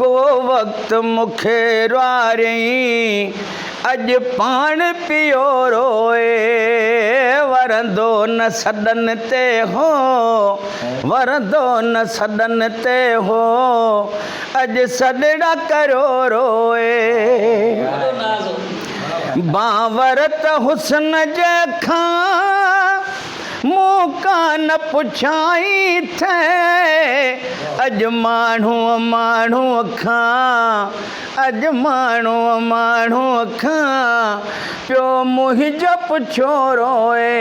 को वक्त मुखे द्वारई अज पान पियो रोए वरंदो न सदन ते हो वरंदो न सदन ते हो अज सदड़ा करो रोए बावरत हुस्न जे खां मूंका न पुछाई थे अज माण्हू माण्हू खां अज माण्हू माण्हू खां पियो मुंहिंजो पुछो रोए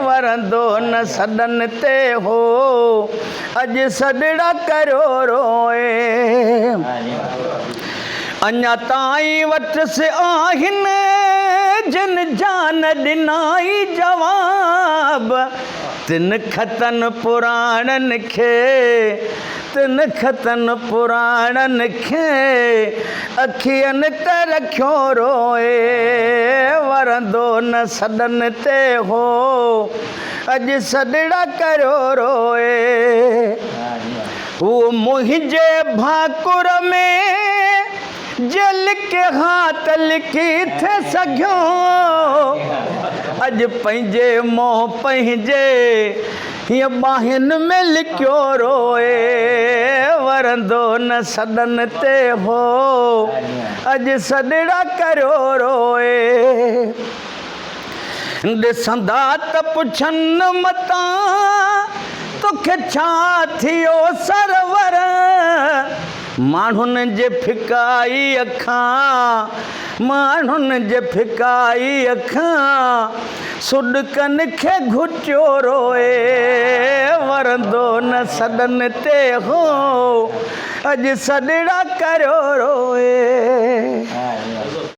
वरंदो न सदन ते हो अज सदड़ा करो रोए अञा ताईं वट से आहिनि जिन जान ॾिनाई जवाब तिन खतन पुराणनि खे तिन खतन पुराणनि खे अखियनि ते रखियो रोए वरंदो न सदन ते हो अॼु सदड़ा करियो रोए वो मुंहिंजे भाकुर में जल के हाथ लिखी थे सघियो अज पंहिंजे मोह पंहिंजे हीअ ॿाहिनि में लिखियो रोए वरंदो न सदन ते हो अॼु सदड़ा करियो रोए ॾिसंदा त पुछनि मतां तोखे छा थियो सरवर माण्हुनि जे फिकाई अखां माण्हुनि जे फिकाई अखां सुॾकनि खे घुटियो रोए वरंदो न सदन ते हो अॼु सदड़ा करियो रोए